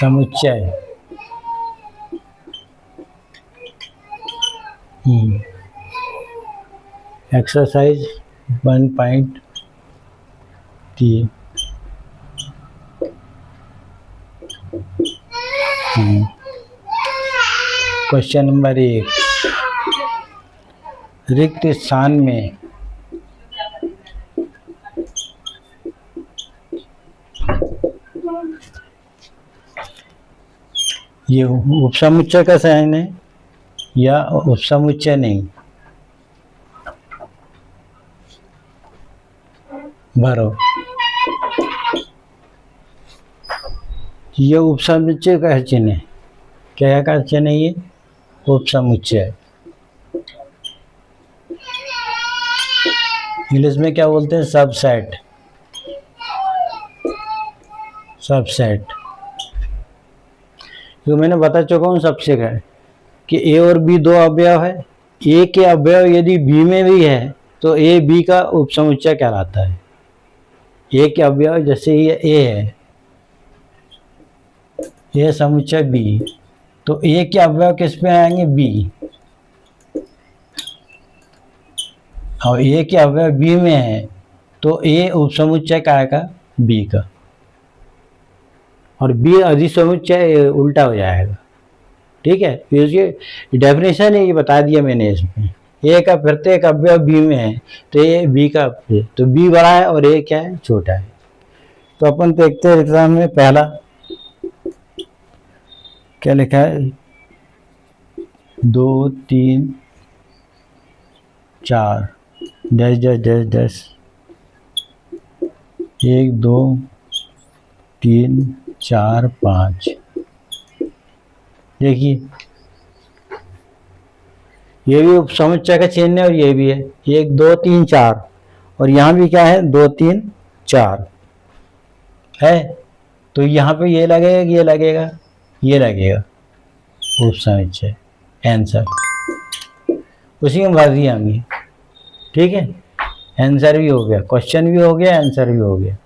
समुच्चय। Exercise 1.3। Question number 1, रिक्त स्थान में ये उपसमुच्चय का साइन है या उपसमुच्चय नहीं? भरो। ये उपसमुच्चय का चिन्ह है। क्या का चिन्ह है ये? उपसमुच्चय। इंग्लिश में क्या बोलते हैं? सबसेट। सबसेट जो मैंने बता चुका हूँ सबसे का कि ए और बी दो अवयव है। ए के अवयव यदि बी में भी है तो ए बी का उपसमुच्चय कहलाता है। ए के अवयव जैसे ये ए है, ए समुच्चय बी, तो ए के अवयव किस पे आएंगे? बी। और ए के अवयव बी में है तो ए उपसमुच्चय का आएगा? बी का। और बी अधिसमुच्चय उल्टा हो जाएगा। ठीक है, इसकी डेफिनेशन है, ये बता दिया मैंने इसमें। ए का प्रत्येक अवयव बी में है तो ए बी का, तो बी बड़ा है और ए क्या है? छोटा है। तो अपन देखते हैं एग्जाम में पहला क्या लिखा है? 2 3 4 डैश डैश डैश डैश 1 2 3 4 5। देखिए ये भी उपसमुच्चय का चिन्ह है और ये भी है। 1 2 3 4 और यहाँ भी क्या है? 2 3 4 है। तो यहाँ पे ये लगेगा कि ये लगेगा? ये लगेगा उपसमुच्चय। आंसर उसी में भर दिया हमने। ठीक है, आंसर भी हो गया, क्वेश्चन भी हो गया, आंसर भी हो गया।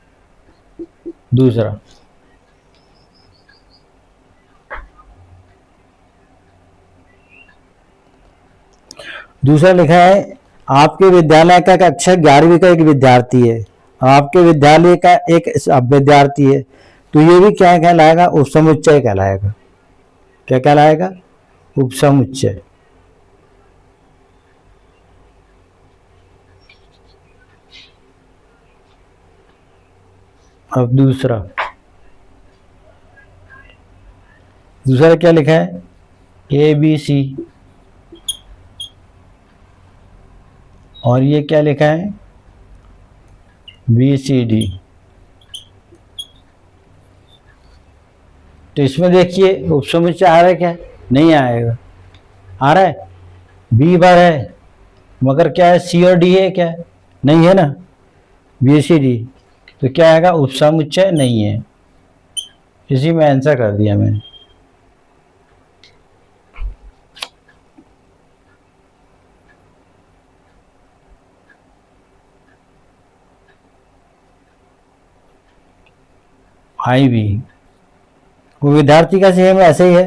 दूसरा लिखा है, आपके विद्यालय का कक्षा 11वीं का एक विद्यार्थी है। आपके विद्यालय का एक विद्यार्थी है तो ये भी क्या कहलाएगा? उपसमुच्चय कहलाएगा। क्या कहलाएगा? उपसमुच्चय। अब दूसरा क्या लिखा है? ए बी सी और ये क्या लिखा है? B C D. तो इसमें देखिए उपसमुच्चय आ रहा है क्या? नहीं आएगा। आ रहा है बी बार है मगर क्या है? सी और डी है क्या? नहीं है ना, बी सी डी। तो क्या आएगा? उपसमुच्चय नहीं है। इसी में आंसर कर दिया मैंने। आई भी वो विद्यार्थी का सेम ऐसे ही है,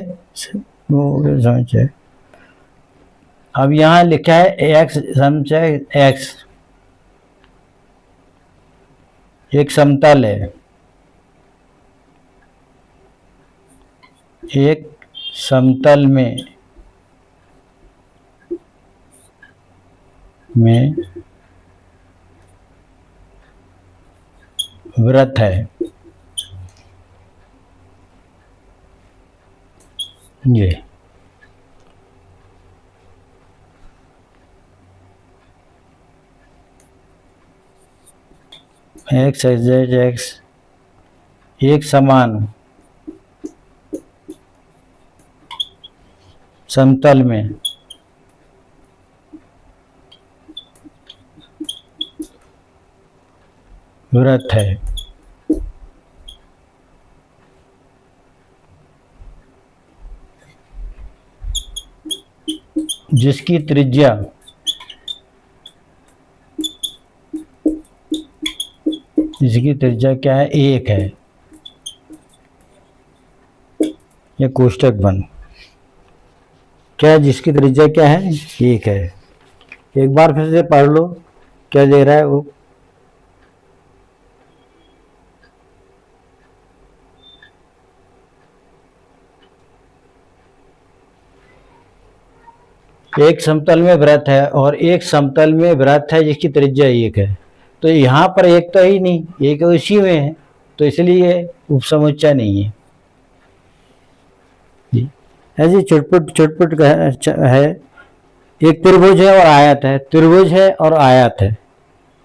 वो समुच्चय। अब यहाँ लिखा है एक्स समुच्चय। एक्स एक समतल है। एक समतल में वृत्त है। ये एक्स एक्स एक समान समतल में वृत्त है। जिसकी त्रिज्या क्या है? 1 है। ये कोष्टक बंद। क्या है जिसकी त्रिज्या क्या है, 1 है। एक बार फिर से पढ़ लो क्या दे रहा है वो। एक समतल में वृत्त है और एक समतल में वृत्त है जिसकी त्रिज्या 1 है। तो यहाँ पर एक तो ही नहीं, एक उसी में है, तो इसलिए उपसमुच्चय नहीं है। ऐसे चुटपुट चुटपुट है। एक त्रिभुज है और आयत है, त्रिभुज है और आयत है,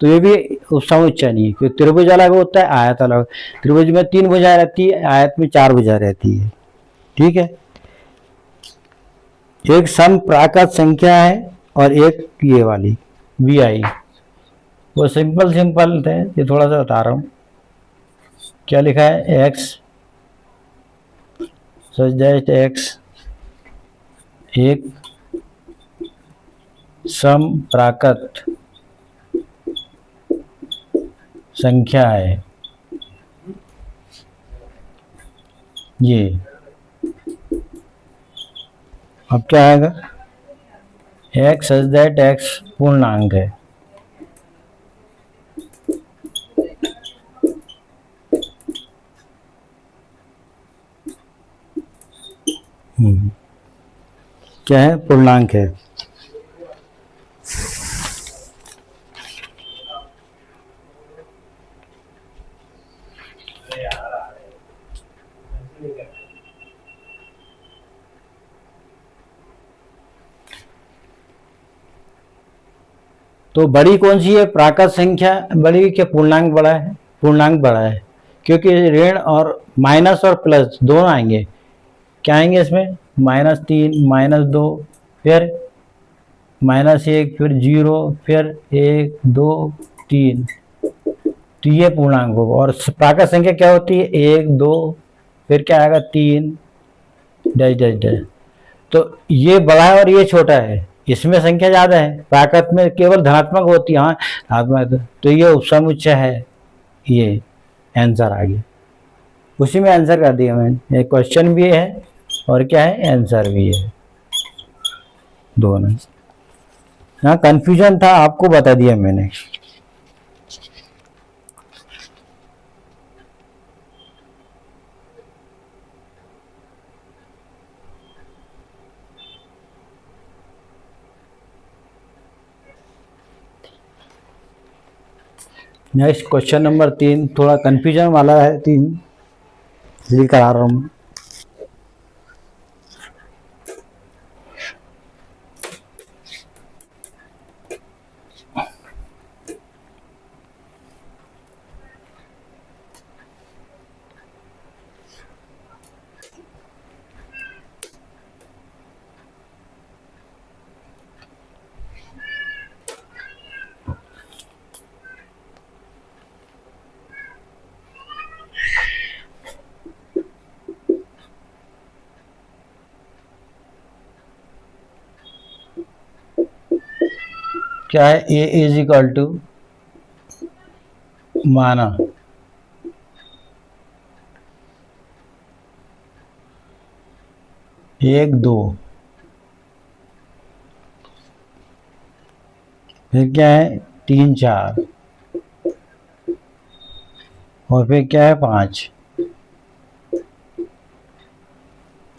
तो ये भी उपसमुच्चय नहीं है, क्योंकि त्रिभुज अलग होता है, आयत अलग। त्रिभुज में 3 भुजाएं रहती है, आयत में 4 भुजाएं रहती है। ठीक है। एक समप्राकृत संख्या है और एक ये वाली बी आई, वो सिंपल सिंपल थे, ये थोड़ा सा बता रहा हूँ। क्या लिखा है, एक्स सच दैट एक्स एक समप्राकृत संख्या है। ये अब क्या आएगा, एक्स सच दैट एक्स पूर्णांक है। क्या है, पूर्णांक है। तो बड़ी कौन सी है, प्राकृत संख्या बड़ी क्या पूर्णांक बड़ा है, पूर्णांक बड़ा है, क्योंकि ऋण और माइनस और प्लस दोनों आएंगे। क्या आएंगे इसमें, -3 -2 फिर -1 फिर 0 फिर 1 2 3, तो ये पूर्णांक होगा। और प्राकृत संख्या क्या होती है, 1 2 फिर क्या आएगा 3 डैश डैश डैश। तो ये बड़ा है और ये छोटा है, इसमें संख्या ज्यादा है, प्राकृत में केवल धनात्मक होती है। हाँ धनात्मक, तो ये उपसमुच्चय है। ये आंसर आ गया, उसी में आंसर कर दिया मैंने। एक क्वेश्चन भी है और क्या है, आंसर भी है, दोनों। हाँ कंफ्यूजन था, आपको बता दिया मैंने। नेक्स्ट क्वेश्चन नंबर 3 थोड़ा कंफ्यूजन वाला है, 3 इसलिए करा रहा हूँ। क्या है, ए इज इक्वल टू माना 1 2, फिर क्या है 3 4, और फिर क्या है 5।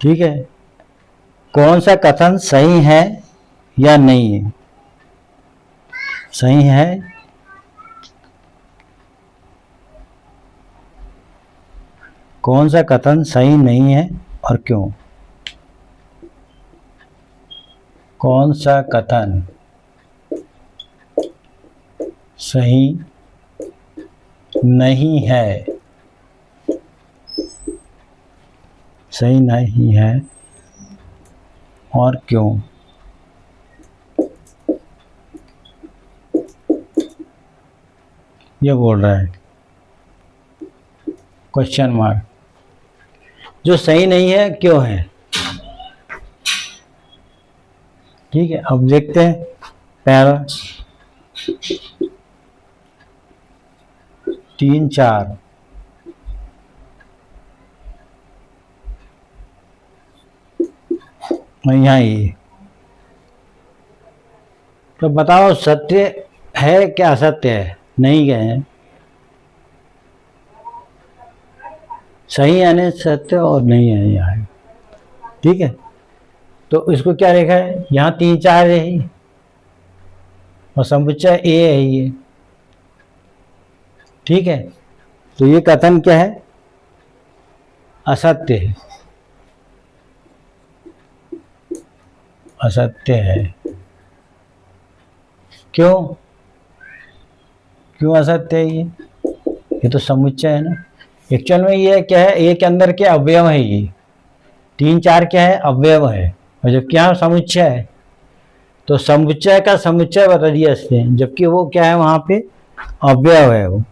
ठीक है, कौन सा कथन सही है या नहीं है, सही है कौन सा कथन सही नहीं है और क्यों, कौन सा कथन सही नहीं है, सही नहीं है और क्यों। ये बोल रहा है क्वेश्चन मार्क, जो सही नहीं है क्यों है। ठीक है, अब देखते हैं पहला 3 4, और यहाँ ये। तो बताओ सत्य है क्या असत्य है? नहीं गए हैं। सही यानी सत्य और नहीं है यहाँ। ठीक है, तो इसको क्या लिखा है? यहाँ 3 4 है ही, और समुच्चय ए है ये। ठीक है, तो ये कथन क्या है? असत्य है। असत्य है। क्यों? क्यों असत्य है ये तो समुच्चय है ना। एक्चुअल में ये क्या है? ए के अंदर के अवयव है ये। 3 4 क्या है? अवयव है। और जबकि यहाँ समुच्चय है, तो समुच्चय का समुच्चय बता दिया इसने, जबकि वो क्या है? वहां पे अवयव है वो।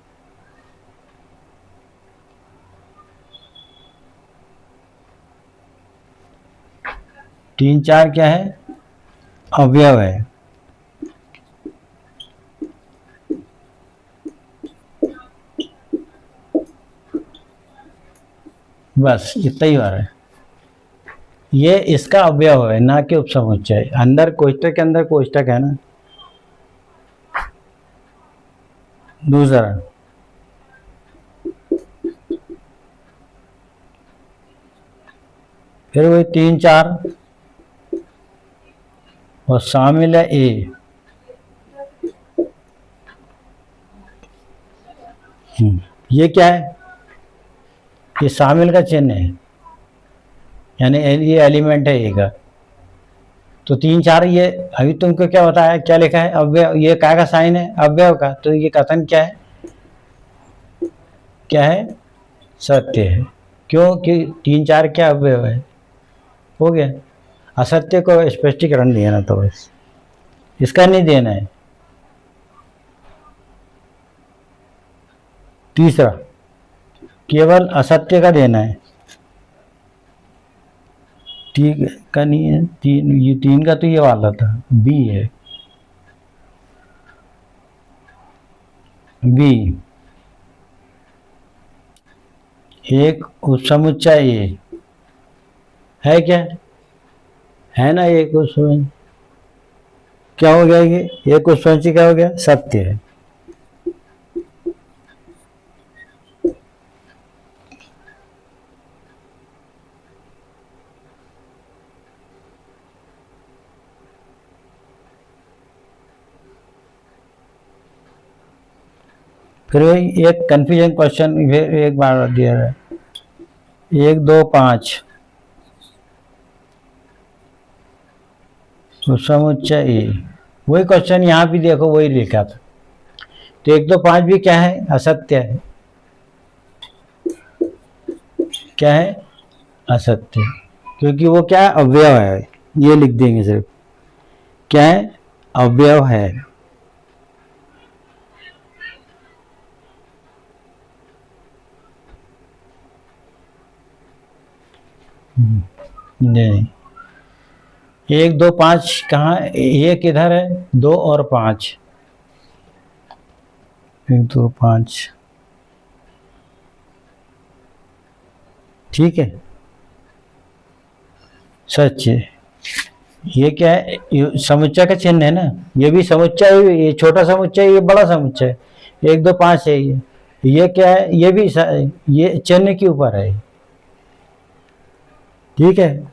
तीन चार क्या है? अवयव है। बस इतना ही बार है। ये इसका अवयव है, ना कि उपसमुच्चय। अंदर कोष्टक के अंदर कोष्टक है ना। दूसरा, फिर वही 3 4 और शामिल है ए। ये क्या है? ये शामिल का चिन्ह है, यानी ये एलिमेंट है ए का। तो 3 4 ये अभी तुमको क्या बताया? क्या लिखा है? अवयव। ये काय का साइन है? अवयव का। तो ये कथन क्या है? क्या है? सत्य है। क्यों कि 3 4 क्या अवयव है। हो गया। असत्य को स्पष्टीकरण देना, तो बस इसका नहीं देना है। तीसरा, केवल असत्य का देना है। ठीक का नहीं है। ये 3 का तो ये वाला था, बी है। बी एक उपसमुच्चय ये है। क्या है ना? एक उपसमुच्चय क्या हो गया? ये एक उपसमुच्चय क्या हो गया? सत्य है। फिर वही एक कंफ्यूजन क्वेश्चन फिर एक बार दिया है। 1 2 5 उपसमुच्चय ए। वही क्वेश्चन यहाँ भी देखो, वही लिखा था। तो 1 2 5 भी क्या है? असत्य है। क्या है? असत्य। क्योंकि वो क्या है? अवयव है। ये लिख देंगे सिर्फ। क्या है? अवयव है। नहीं, 1 2 5 कहाँ? एक इधर है, 2 और 5। 1 2 5। ठीक है, सच है। ये क्या है? ये समुच्चय का चिन्ह है ना। ये भी समुच्चय, ये छोटा समुच्चय, ये बड़ा समुच्चय। 1 2 5 है ये क्या है? ये भी ये चिन्ह के ऊपर है। ठीक है,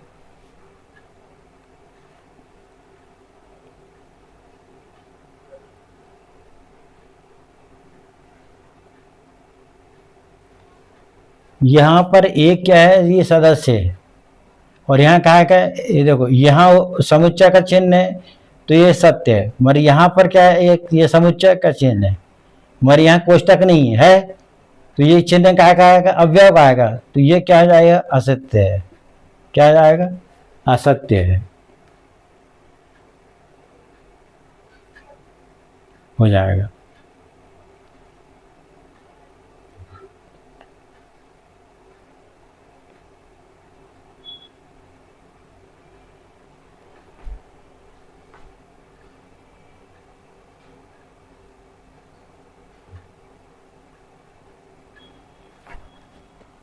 यहाँ पर एक क्या है? ये सदस्य है। और यहाँ कहा क्या है? ये देखो, यहाँ समुच्चय का चिन्ह है, तो ये सत्य है। मगर यहाँ पर क्या है? एक ये समुच्चय का चिन्ह है, मगर यहाँ कोष्टक नहीं है। तो ये चिन्ह क्या आएगा? अवयव आएगा। तो ये क्या हो जाएगा? असत्य है। क्या हो जाएगा? असत्य है हो जाएगा।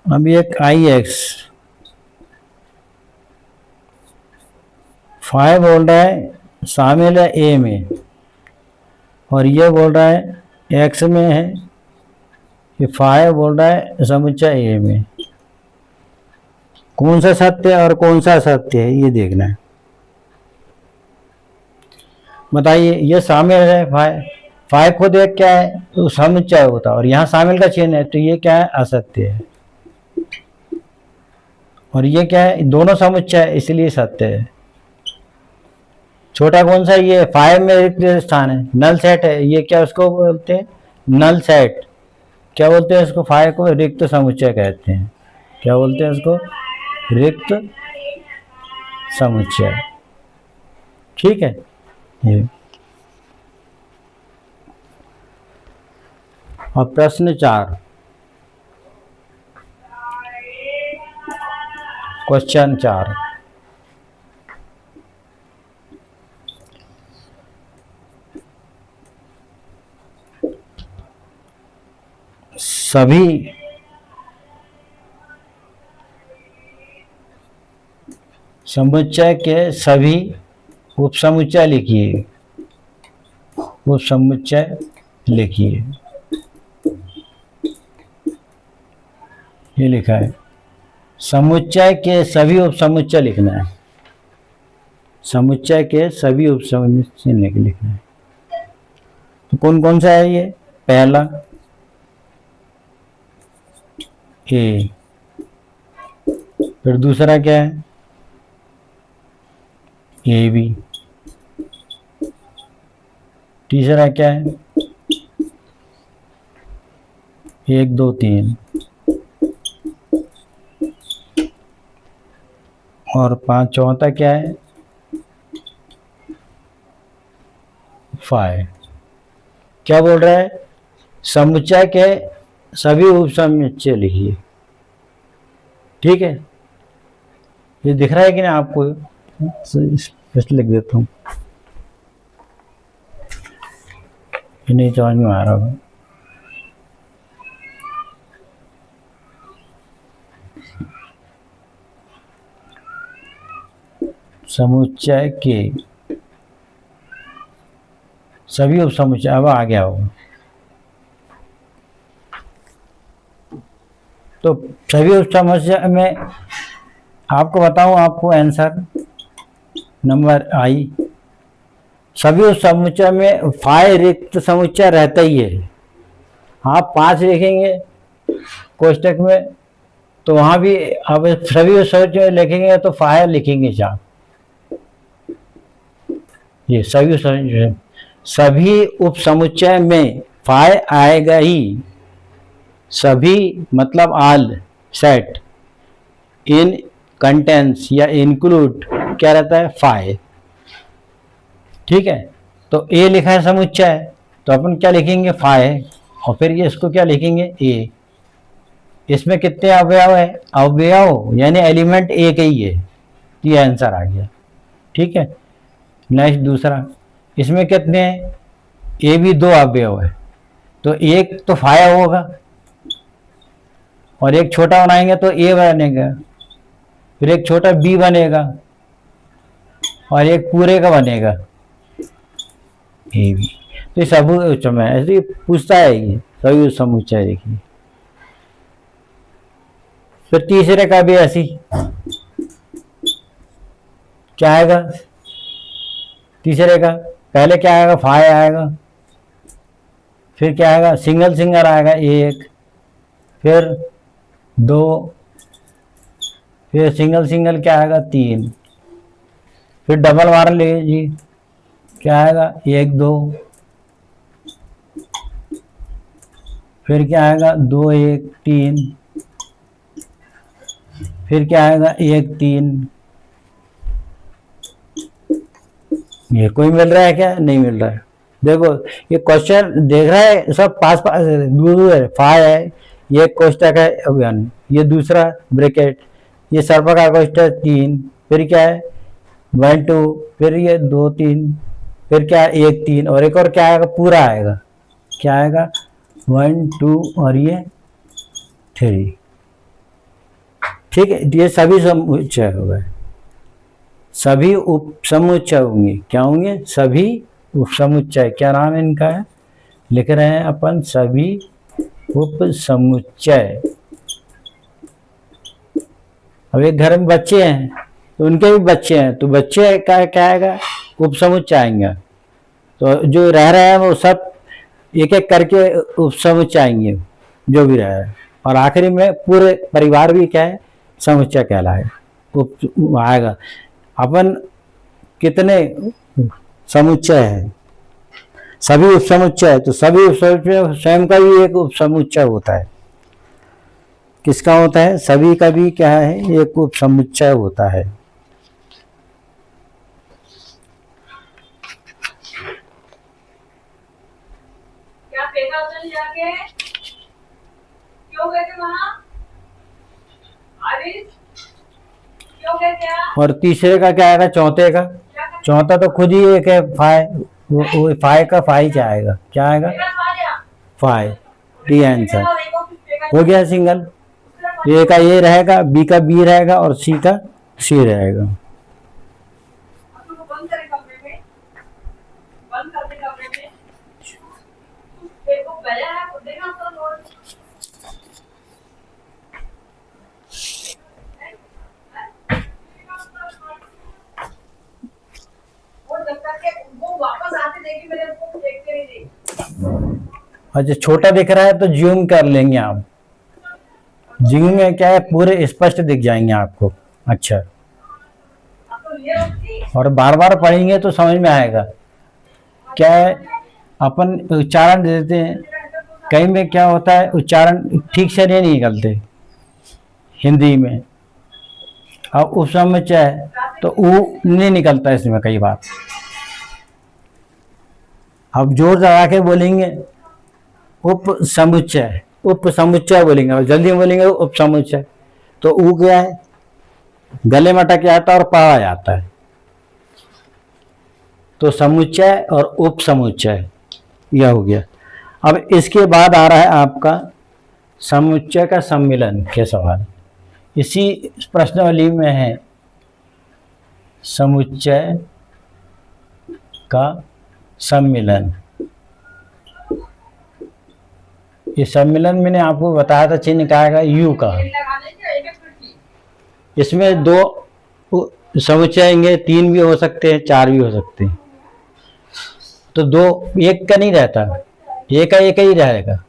अब एक आई एक्स, फाइव बोल रहा है शामिल है ए में, और ये बोल रहा है एक्स में है, ये फाइव बोल रहा है समुच्चय ए में। कौन सा सत्य है और कौन सा असत्य है ये देखना है। बताइए, ये शामिल है फाइव, फाइव को देख क्या है तो समुच्चय होता, और यहाँ शामिल का चिन्ह है तो ये क्या है असत्य है, और ये क्या है दोनों समुच्चय है इसलिए सत्य है। छोटा कौन सा, ये फाइव में रिक्त स्थान है, नल सेट है, ये क्या उसको बोलते हैं नल सेट। क्या बोलते हैं इसको, फाइव को रिक्त समुच्चय कहते हैं। क्या बोलते हैं इसको, रिक्त समुच्चय। ठीक है। ये और प्रश्न 4, क्वेश्चन 4, सभी समुच्चय के सभी उपसमुच्चय लिखिए, उपसमुच्चय लिखिए। ये लिखा है समुच्चय के सभी उपसमुच्चय लिखना है, समुच्चय के सभी उपसमुच्चय लिखना है। तो कौन कौन सा है ये, पहला ए, फिर दूसरा क्या है ए बी, तीसरा क्या है 1 2 3, और 5 चौथा क्या है 5। क्या बोल रहा है, समुच्चय के सभी उपसमुच्चय लिखिए। ठीक है, ये दिख रहा है कि नहीं आपको, स्पष्ट लिख देता हूँ, ये नहीं समझ में आ रहा होगा। समुच्चय के सभी उपसमुच्चय, अब आ गया होगा। तो सभी उपसमुच्चय में आपको बताऊं, आपको आंसर नंबर आई, सभी उपसमुच्चय में फाइव रिक्त समुच्चय रहता ही है। आप 5 लिखेंगे कोष्टक में तो वहां भी अब सभी उपसमुच्चय लिखेंगे तो फाइव लिखेंगे 4। ये सभी उपसमुच्चय में फाइव आएगा ही, सभी मतलब ऑल सेट इन कंटेंट्स या इंक्लूड क्या रहता है 5। ठीक है, तो ए लिखा है समुच्चय तो अपन क्या लिखेंगे 5, और फिर ये इसको क्या लिखेंगे ए। इसमें कितने अवयव है, अवयव यानी एलिमेंट एक ही है, ये आंसर आ गया। ठीक है, नेक्स्ट दूसरा, इसमें कितने हैं ए भी 2 अवयव है, तो एक तो 5 होगा, और एक छोटा बनाएंगे तो ए बनेगा, फिर एक छोटा बी बनेगा, और एक पूरे का बनेगा ए बी। तो ये सब ऐसे पूछता है, ये सभी समुच्चय देखिए। फिर तीसरे का भी ऐसी, क्या आएगा तीसरे का, पहले क्या आएगा 5 आएगा, फिर क्या आएगा सिंगल सिंगल आएगा 1, फिर 2, फिर सिंगल सिंगल क्या आएगा 3, फिर डबल मार लीजिए क्या आएगा 1 2, फिर क्या आएगा 2 1 3, फिर क्या आएगा 1 3। ये कोई मिल रहा है क्या, नहीं मिल रहा है। देखो ये क्वेश्चन देख रहा है सब पास पास दूर है, 5 है, ये कोष्टक है अभियान, ये दूसरा ब्रैकेट, ये सर्वकार कोष्टक 3, फिर क्या है 1 2, फिर ये 2 3, फिर क्या है 1 3, और एक और क्या आएगा पूरा आएगा, क्या आएगा 1 2 और ये 3। ठीक है, ये सभी समुच्चय हो गए, सभी उपसमुच्चय होंगे। क्या होंगे? सभी उपसमुच्चय। क्या नाम है इनका? है लिख रहे हैं अपन सभी उपसमुच्चय। अब एक घर में बच्चे हैं तो उनके भी बच्चे हैं, तो बच्चे का क्या आएगा? उपसमुच्चय आएंगे। तो जो रह रहे हैं वो सब एक एक करके उपसमुच्चय आएंगे, जो भी रह रहा है। और आखिरी में पूरे परिवार भी क्या है? समुच्चय कहलाएगा, उप आएगा। अपन कितने समुच्चय है? सभी उपसमुच्चय। तो सभी उपसमुच्चय स्वयं का भी एक उपसमुच्चय होता है। किसका होता है? सभी का भी क्या है? एक उपसमुच्चय होता है। क्या फेंका उधर जाके? क्यों गए थे वहां? आरिफ क्यों गए थे आप? और तीसरे का क्या आएगा? चौथे का? चौथा तो खुद ही एक है, फाय। वो फाय का फाई क्या आएगा? क्या आएगा? फाय। डी आंसर हो गया सिंगल। ए का ए रहेगा, बी का बी रहेगा और सी का सी रहेगा। बंद करें कमरे में, बंद कर दे कमरे में। देखो बजा है, खुद देखा तो नोट। और जब तक के वो वापस आते देखे मेरे को देखते नहीं देखे। अच्छा, छोटा दिख रहा है तो जूम कर लेंगे आप। जूम में क्या है? पूरे स्पष्ट दिख जाएंगे आपको। अच्छा, और बार बार पढ़ेंगे तो समझ में आएगा। क्या है? अपन उच्चारण देते हैं, कहीं में क्या होता है? उच्चारण ठीक से नहीं निकलते हिंदी में। अब उपसमुच्चय है तो ऊ नहीं निकलता इसमें कई बार। अब जोर लगा के बोलेंगे उपसमुच्चय, उपसमुच्चय बोलेंगे, और जल्दी बोलेंगे उपसमुच्चय, तो ऊ क्या है? गले में अटक जाता है और पढ़ा जाता है। तो समुच्चय और उपसमुच्चय यह हो गया। अब इसके बाद आ रहा है आपका समुच्चय का सम्मिलन के सवाल। इसी प्रश्नावली में है समुच्चय का सम्मिलन। ये सम्मिलन मैंने आपको बताया था, चिन्ह क्या आएगा? यू का। इसमें दो समुच्चय आएंगे, 3 भी हो सकते हैं, 4 भी हो सकते हैं। तो दो, एक का नहीं रहता, ए का एक ही रहेगा।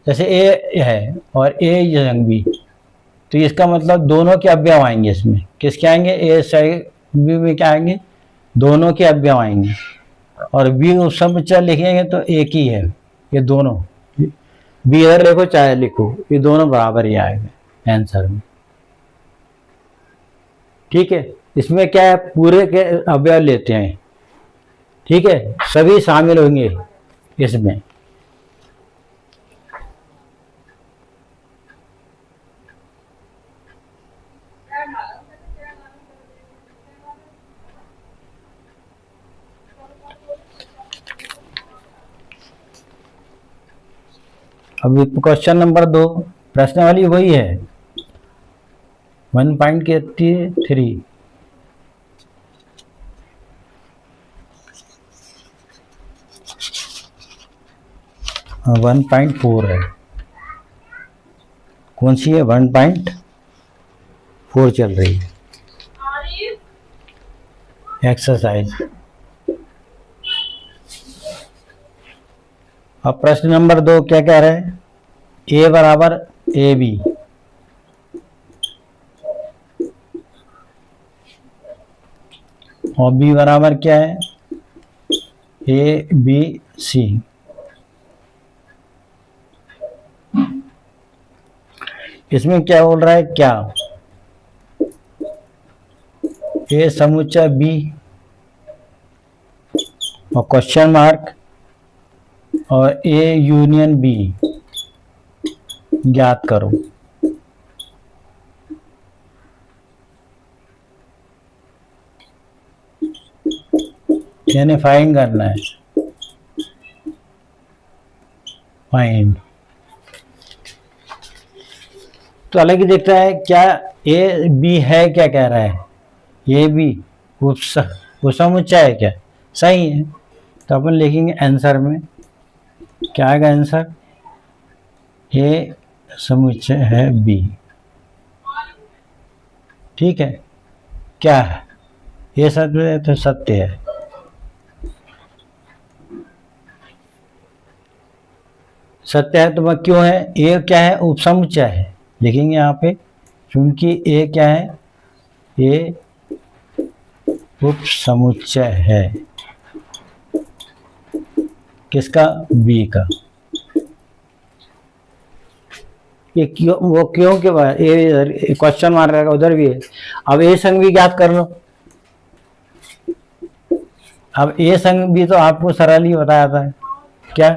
जैसे ए है और ए जंग बी, तो इसका मतलब दोनों के अवयव आएंगे इसमें। किसके आएंगे? ए से बी में क्या आएंगे? दोनों के अवयव आएंगे। और बी उपसमुच्चय लिखेंगे तो एक ही है, ये दोनों। बी इधर लिखो चाहे लिखो, ये दोनों बराबर ही आएगा आंसर में। ठीक है, इसमें क्या है? पूरे के अवयव लेते हैं। ठीक है, सभी शामिल होंगे इसमें। अब क्वेश्चन नंबर 2, प्रश्न वाली वही है 1.3। 1.4 है। कौन सी है? 1.4 चल रही है एक्सरसाइज। अब प्रश्न नंबर 2 क्या कह रहे हैं? ए बराबर ए बी, और बी बराबर क्या है? A B C. इसमें क्या बोल रहा है? क्या ए समुच्चय बी और क्वेश्चन मार्क और ए यूनियन बी ज्ञात करो। यानी फाइंड करना है। फाइंड तो अलग ही दिख रहा है। क्या ए बी है? क्या कह रहा है? ए बी उपसमुच्चय है क्या? सही है। तो अपन लिखेंगे आंसर में क्या आएगा आंसर? ए समुच्चय है बी। ठीक है, क्या है ये? सत्य है तो सत्य है। सत्य है तो वह क्यों है? ए क्या है? उपसमुच्चय है। लिखेंगे यहाँ पे क्योंकि ए क्या है? ए उपसमुच्चय है। किसका? बी का। ये क्यों? वो क्यों के बाद ये क्वेश्चन मार रहेगा, उधर भी है। अब ए संग भी ज्ञात कर लो। अब ए संग भी तो आपको सरल ही बताया था। क्या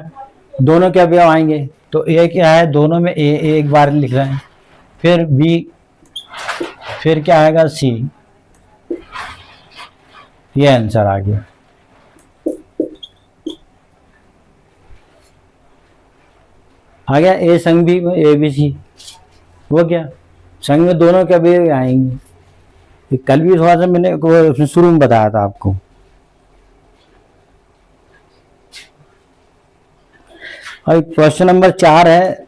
दोनों के अवयव आएंगे? तो ए क्या है? दोनों में ए एक बार लिख रहे हैं, फिर बी, फिर क्या आएगा? सी। ये आंसर आ गया। आ गया ए संग बी में ए बी सी। वो क्या संग में दोनों के अवयव आएंगे। ये कल भी थोड़ा सा मैंने शुरू में बताया था आपको। और क्वेश्चन नंबर 4 है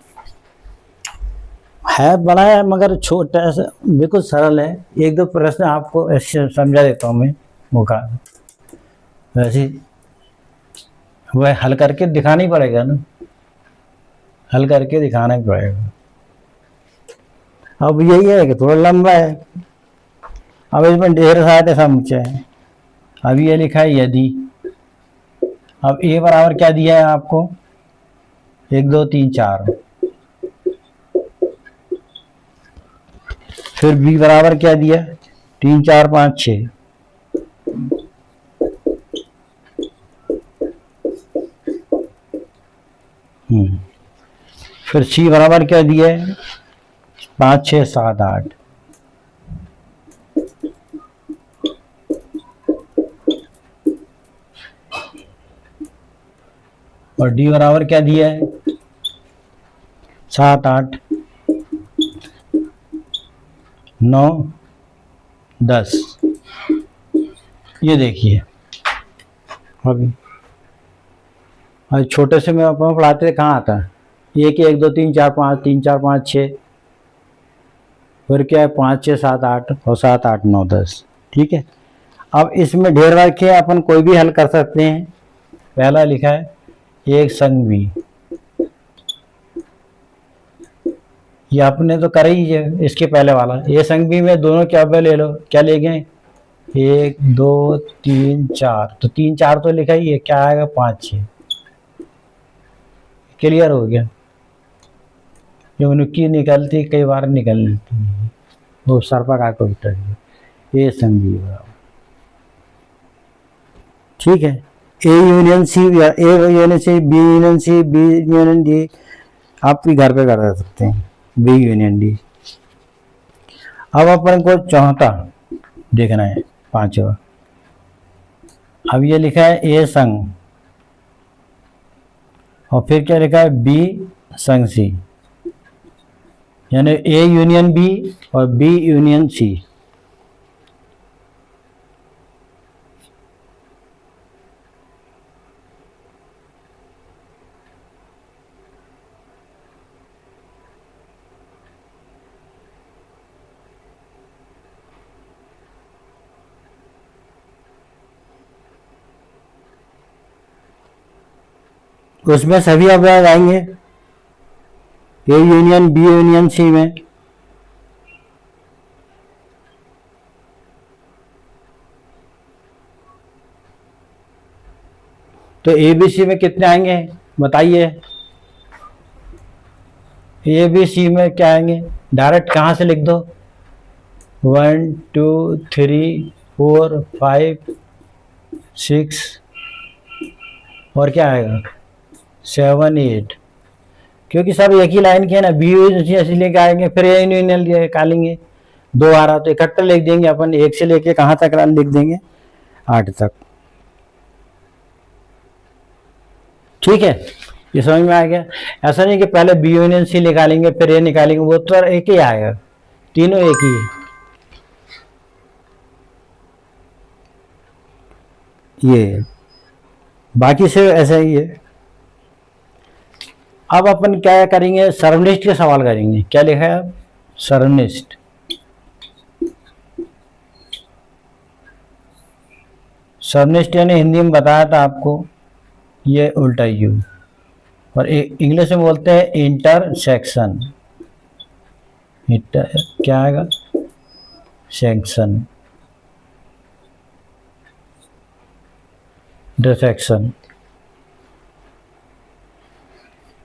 बड़ा है मगर छोटा सा, बिल्कुल सरल है। एक दो प्रश्न आपको ऐसे समझा देता हूँ मैं मौका। वैसे वह हल करके दिखाना ही पड़ेगा ना, हल करके दिखाना ही पड़ेगा। अब यही है कि थोड़ा लंबा है। अब इसमें ढेर सारे समुच्चय है। अब ये लिखा है यदि। अब ए बराबर क्या दिया है आपको? 1 2 3 4। फिर बी बराबर क्या दिया? 3 4 5 6। फिर सी बराबर क्या दिया है? 5 6 7 8। और डी बराबर क्या दिया है? 7 8 9 10। ये देखिए अभी छोटे से में अपन पढ़ाते थे, कहाँ आता है? 1 1 2 3 4 5 3 4 5 6। फिर क्या है? 5 6 7 8 और 7 8 9 10। ठीक है। अब इसमें ढेर रखे अपन कोई भी हल कर सकते हैं। पहला लिखा है एक संग बी। ये आपने तो करा ही है इसके पहले वाला। ए संग बी में दोनों के अवयव ले लो। क्या ले गए? 1 2 3 4। तो 3 4 तो लिखा ही है। क्या आएगा? 5 6। क्लियर हो गया। जो नुक्की निकलती कई बार निकलती है, वो सर्पकार को बिटर। ए संग बी बराबर। ठीक है। A union C, A union C, B union C, B union D. आप भी घर पे कर सकते हैं। B union D. अब अपन को चौथा देखना है, 5वां। अब ये लिखा है ए संग, और फिर क्या लिखा है? बी संग सी, यानी ए यूनियन बी और बी यूनियन सी। उसमें सभी अवयव आएंगे A union B union C में। तो ए बी सी में कितने आएंगे बताइए? ए बी सी में क्या आएंगे? डायरेक्ट कहाँ से लिख दो? 1 2 3 4 5 6 और क्या आएगा? 7 8। क्योंकि सब एक ही लाइन के है ना। बी ऐसे लेके आएंगे, फिर ए यूनियन निकालेंगे। 2 आ रहा तो इकट्ठा लिख देंगे अपन। 1 से लेके कहाँ तक लिख देंगे? 8 तक। ठीक है, ये समझ में आ गया। ऐसा नहीं कि पहले बी यूनियन सी निकालेंगे फिर ए निकालेंगे, वो तो एक ही आएगा। तीनों एक ही है। ये, बाकी से ऐसा ही है। अब अपन क्या करेंगे, सर्वनिष्ठ के सवाल करेंगे। क्या लिखा है अब, सर्वनिष्ठ। सर्वनिष्ठ यानी हिंदी में बताया था आपको, ये उल्टा यू, और इंग्लिश में बोलते हैं इंटरसेक्शन। क्या आएगा, सेक्शन, इंटरसेक्शन।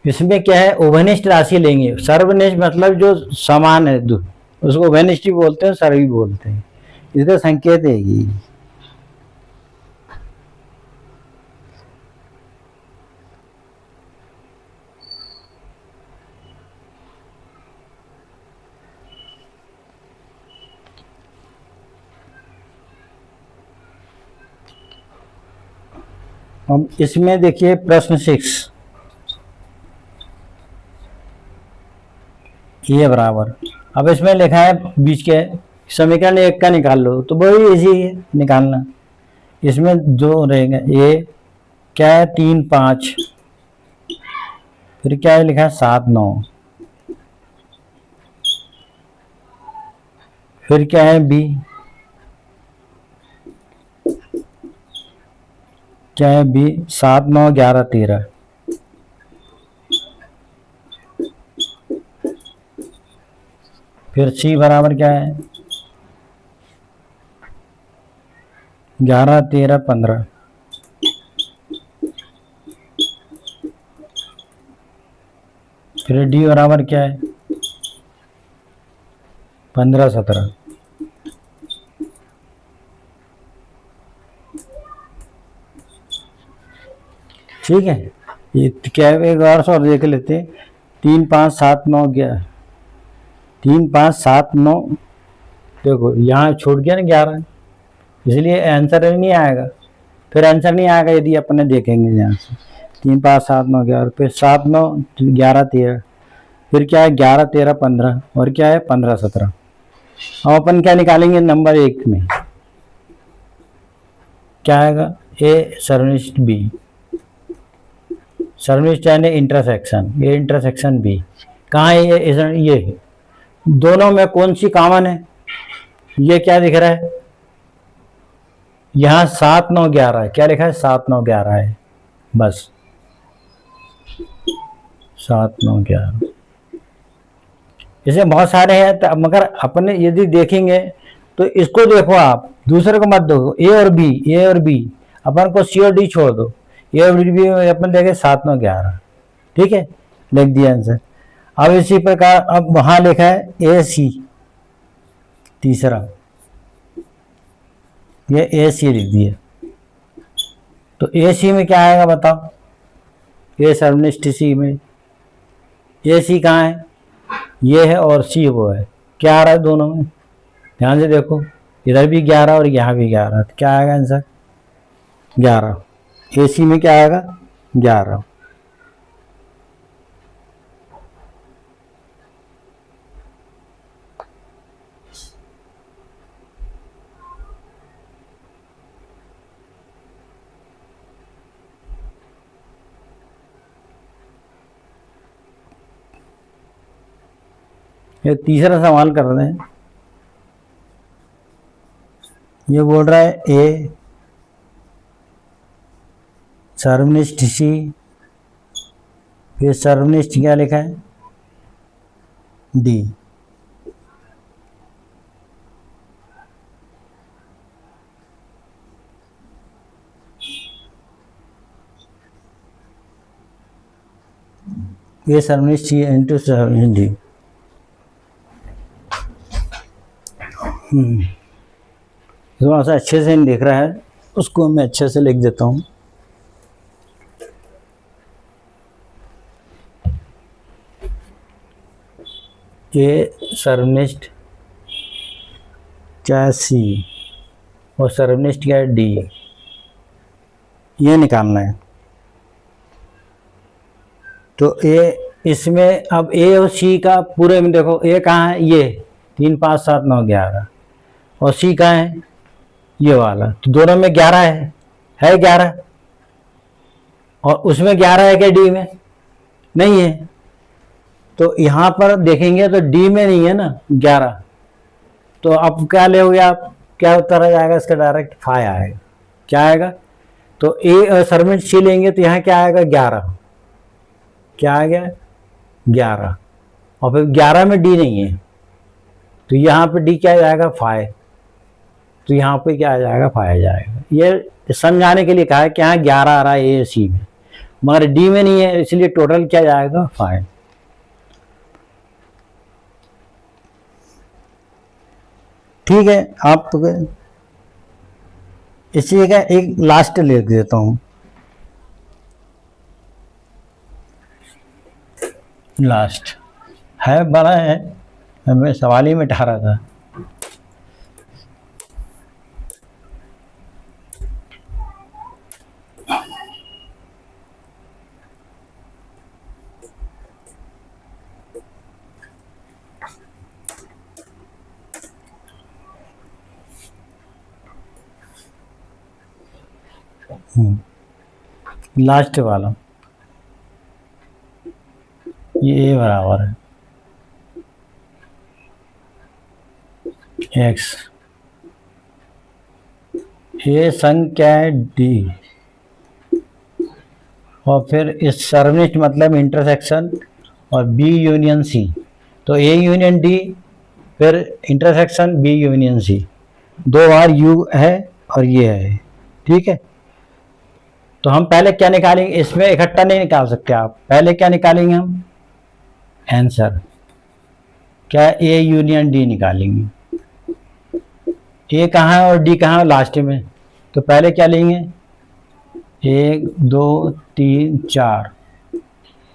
इसमें क्या है, उभयनिष्ठ राशि लेंगे। सर्वनिष्ठ मतलब जो समान है, उसको उभयनिष्ठ भी बोलते हैं, सर्व भी बोलते हैं। इसका संकेत है ये। अब इसमें देखिए प्रश्न 6, ये बराबर। अब इसमें लिखा है बीच के समीकरण एक का निकाल लो, तो वही इजी है निकालना। इसमें दो रहेगा, ये क्या है 3 5, फिर क्या है लिखा है 7 9, फिर क्या है बी, क्या है बी 7 9 11 13, फिर सी बराबर क्या है 11 13 15, फिर डी बराबर क्या है 15 17। ठीक है, ये क्या है, एक बार और देख लेते हैं। 3 5 7 9 11, 3 5 7 9, देखो यहाँ छूट गया ना 11, इसलिए आंसर नहीं आएगा। फिर आंसर नहीं आएगा यदि अपने देखेंगे यहाँ से। 3 5 7 9 11, फिर 7 9 11 13, फिर क्या है 11 13 15, और क्या है 15 17। अब अपन क्या निकालेंगे नंबर 1 में, क्या आएगा ए सर्वनिष्ठ बी। सर्वनिष्ठ यानी इंटरसेक्शन, ये इंटरसेक्शन बी कहाँ है, ये दोनों में कौन सी कॉमन है, ये क्या दिख रहा है यहाँ 7 9 11 है, क्या लिखा है 7 9 11 है, बस 7 9 11। इसमें बहुत सारे हैं, तो मगर अपने यदि देखेंगे तो इसको देखो आप, दूसरे को मत देखो। ए और बी, ए और बी, अपन को सी और डी छोड़ दो। ए और बी अपन देखे 7 9 11, ठीक है, लिख दिया आंसर। अब इसी प्रकार अब वहां लिखा है ए सी, तीसरा ये ए सी लिख दिया, तो ए सी में क्या आएगा बताओ, ए सर्वनिष्ठ सी में ए सी कहाँ है, ये है और सी वो है, क्या आ रहा है दोनों में, ध्यान से देखो, इधर भी 11 और यहाँ भी 11, तो क्या आएगा आंसर 11। ए सी में क्या आएगा 11। ये तीसरा सवाल कर रहे हैं, ये बोल रहा है ए सर्वनिष्ठ सी, फिर सर्वनिष्ठ क्या लिखा है डी। ये सर्वनिष्ठ सी इंटू सर्वनिष्ठ डी। थोड़ा सा अच्छे से नहीं दिख रहा है, उसको मैं अच्छे से लिख देता हूँ। ये सर्वनिष्ठ क्या है सी, और सर्वनिष्ठ क्या है डी, ये निकालना है। तो ए, इसमें अब ए और सी का पूरे में देखो, ए कहाँ है, ये 3 5 7 9 11, और सी कहाँ है ये वाला, तो दोनों में 11 है, है 11, और उसमें 11 है क्या डी में? नहीं है। तो यहां पर देखेंगे तो डी में नहीं है ना 11, तो अब क्या लेोगे आप? क्या उत्तर आ जाएगा इसका? डायरेक्ट 5 आएगा। क्या आएगा? तो ए सरमिट सी लेंगे तो यहाँ क्या आएगा? 11। क्या आ गया? 11। और फिर 11 में डी नहीं है, तो यहाँ पे डी क्या आ जाएगा? 5। तो यहाँ पे क्या आ जाएगा? 5 आ जाएगा। ये समझाने के लिए कहा है कि यहाँ 11 आ रहा है ए सी में, मगर डी में नहीं है, इसलिए टोटल क्या जाएगा? 5। ठीक है। आप इसी का एक लास्ट लिख देता हूं। लास्ट है, बड़ा है, मैं सवाल ही में ठा रहा था। लास्ट वाला, ये बराबर है एक्स, ये संग क्या है? डी, और फिर इस सर्वनिष्ठ मतलब इंटरसेक्शन, और बी यूनियन सी, तो ए यूनियन डी, फिर इंटरसेक्शन बी यूनियन सी, 2 बार यू है और ये है। ठीक है। तो हम पहले क्या निकालेंगे? इसमें इकट्ठा नहीं निकाल सकते आप, पहले क्या निकालेंगे हम? आंसर क्या? ए यूनियन डी निकालेंगे। ए कहाँ है और डी कहाँ है? लास्ट में। तो पहले क्या लेंगे? 1 2 3 4,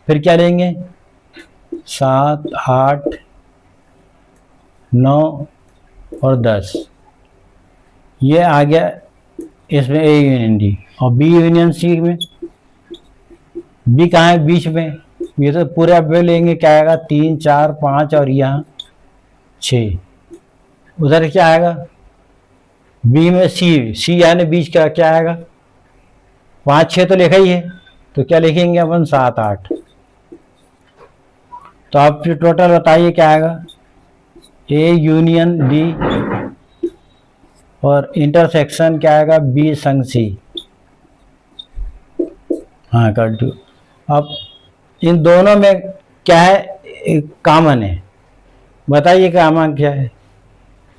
फिर क्या लेंगे? 7 8 9 और 10। ये आ गया इसमें ए यूनियन डी। और बी यूनियन सी में बी कहाँ है? बीच में। ये तो पूरे अब लेंगे, क्या आएगा? 3 4 5 और यहाँ 6। उधर क्या आएगा? बी में सी, सी यानी बीच का, क्या आएगा? 5 6 तो लिखा ही है, तो क्या लिखेंगे अपन? 7 8। तो आप फिर टोटल बताइए क्या आएगा? ए यूनियन डी और इंटरसेक्शन क्या आएगा? बी संग सी। हाँ कर दो। अब इन दोनों में क्या है कॉमन है? बताइए कॉमन क्या है?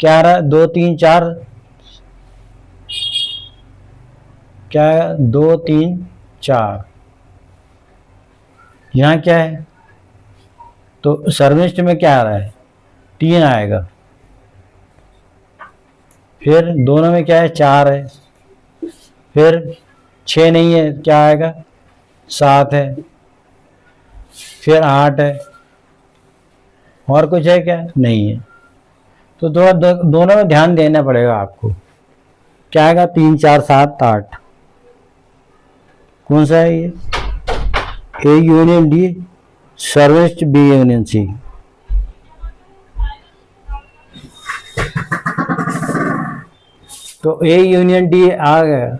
क्या रहा? 2 3 4, क्या है? 2 3 4। यहाँ क्या है? तो सर्वनिष्ठ में क्या आ रहा है? 3 आएगा। फिर दोनों में क्या है? 4 है। फिर 6 नहीं है, क्या आएगा? 7 है। फिर 8 है। और कुछ है क्या? नहीं है। तो दोनों में ध्यान देना पड़ेगा आपको। क्या आएगा? 3 4 7 8। कौन सा है ये? ए यूनियन डी, सर्वनिष्ठ बी यूनियन सी। तो ए यूनियन डी आ गया।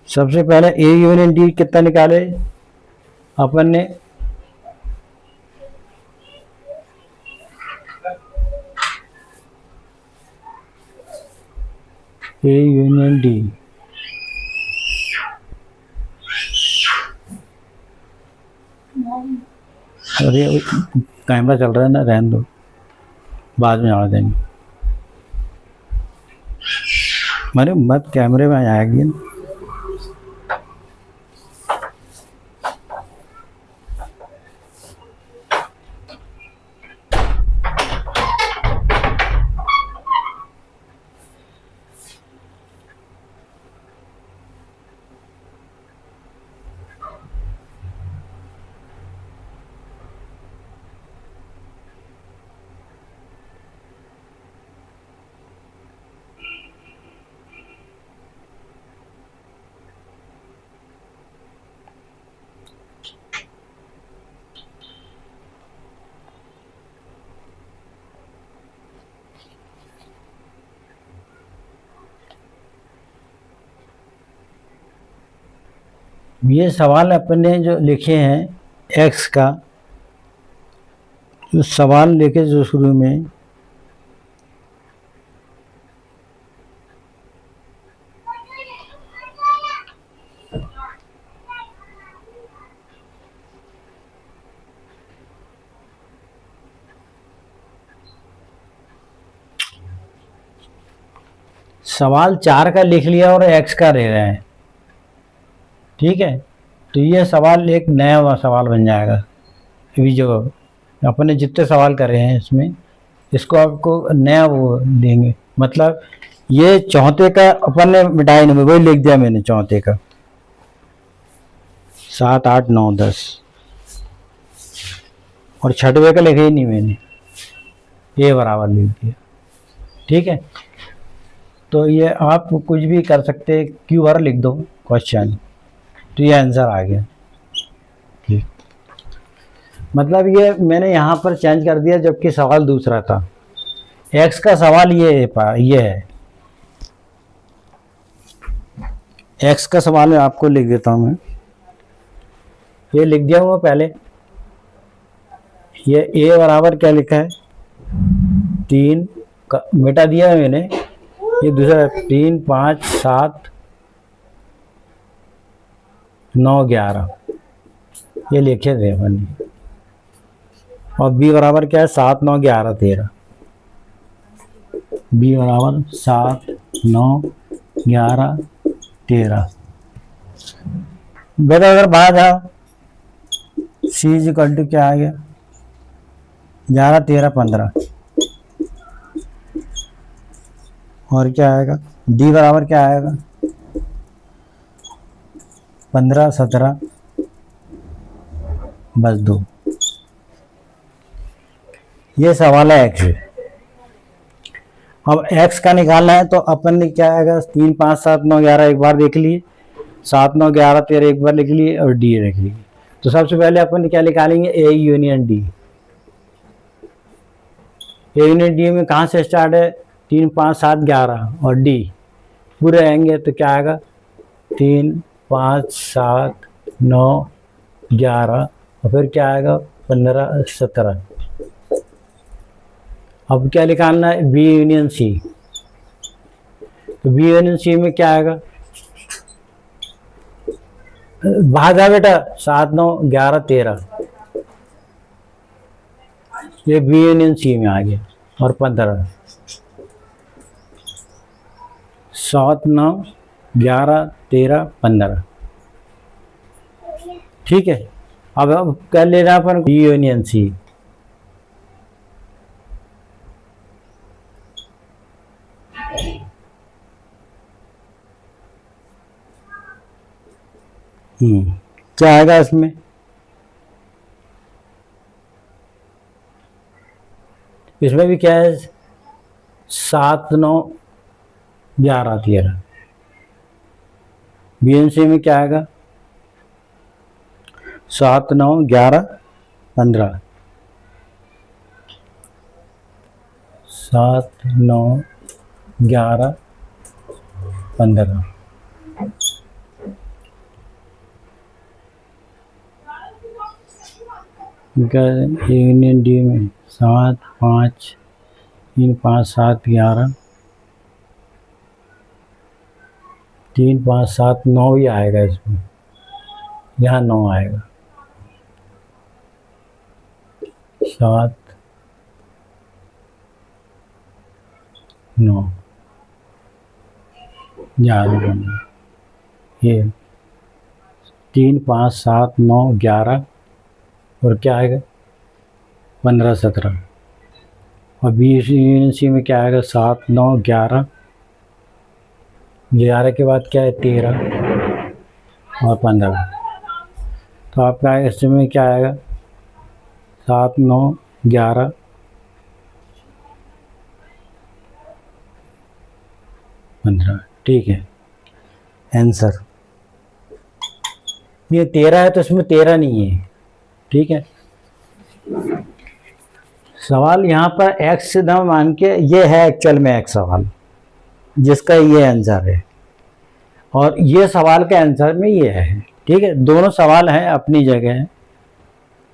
सबसे पहले ए यूनियन डी कितना निकाले अपन ने? ए यूनियन डी, अरे कैमरा चल रहा है ना, रहने दो, बाद में आ देंगे। अरे मत, कैमरे में आएगी ना। ये सवाल अपने जो लिखे हैं एक्स का, जो सवाल लेके जो शुरू में सवाल 4 का लिख लिया और एक्स का रह रहे हैं, ठीक है। तो ये सवाल एक नया सवाल बन जाएगा। अभी जो अपने जितने सवाल कर रहे हैं इसमें, इसको आपको नया वो देंगे। मतलब ये चौथे का अपन ने मिटाई नहीं, वही लिख दिया मैंने चौथे का 7 8 9 10, और छठवे का लिखे ही नहीं मैंने, ये बराबर लिख दिया, ठीक है। तो ये आप कुछ भी कर सकते हैं, क्यू बार लिख दो क्वेश्चन, तो ये आंसर आ गया, ठीक। मतलब ये मैंने यहाँ पर चेंज कर दिया, जबकि सवाल दूसरा था। एक्स का सवाल ये है, एक्स का सवाल मैं आपको लिख देता हूँ। मैं ये लिख दिया हूँ पहले। ये ए बराबर क्या लिखा है, 3 का मिटा दिया है मैंने। ये दूसरा 3 5 7 9 11, ये लिखे थे अपन। और बी बराबर क्या है, 7 9 11 13। बी बराबर 7 9 11 13। बेटा अगर बाहर जाओ, सी इज इक्वल टू क्या आ गया, 11 13 15। और क्या आएगा, डी बराबर क्या आएगा, 15 17 बस 2। ये सवाल है एक्स। अब एक्स का निकालना है, तो अपन ने क्या आएगा, 3 5 7 9 11 एक बार देख लिए, 7 9 11 13 एक बार लिख लिए, और डी लिख लिए। तो सबसे पहले अपन क्या निकालेंगे, ए यूनियन डी। ए यूनियन डी में कहाँ से स्टार्ट है, 3 5 7 11 और डी पूरे आएंगे, तो क्या आएगा, 3 5 7 9 11 और फिर क्या आएगा, 15 17। अब क्या निकालना है, बी यूनियन सी। तो बी यूनियन सी में क्या आएगा, भागा बेटा 7 9 11 13, ये बी यूनियन सी में आ गया। और 15 7 9 11 13 15, ठीक है। अब कर लेना अपन बी यूनियन सी। क्या आएगा इसमें, इसमें भी क्या है, 7 9 11 13। बीएनसी में क्या आएगा, 7 9 11 15, 7 9 11 15। यूनियन डी में 7 5 3 5 7 11, 3 5 7 9 ही आएगा इसमें, यहाँ 9 आएगा। 7 9 11, ये 3 5 7 9 11 और क्या आएगा, 15 17। और बी यूनियन सी में क्या आएगा, 7 9 11, 11 के बाद क्या है, 13 और 15। तो आपका इसमें क्या आएगा, 7 9 11 15, ठीक है आंसर। ये 13 है तो इसमें 13 नहीं है, ठीक है। सवाल यहाँ पर एक्स से ना मान के, ये है एक्चुअल में एक्स सवाल, जिसका ये आंसर है, और ये सवाल का आंसर में ये है, ठीक है, दोनों सवाल हैं अपनी जगह है,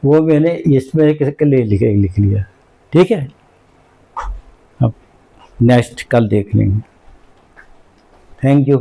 वो मैंने इसमें लिख लिया। ठीक है, अब नेक्स्ट कल देख लेंगे। Thank you.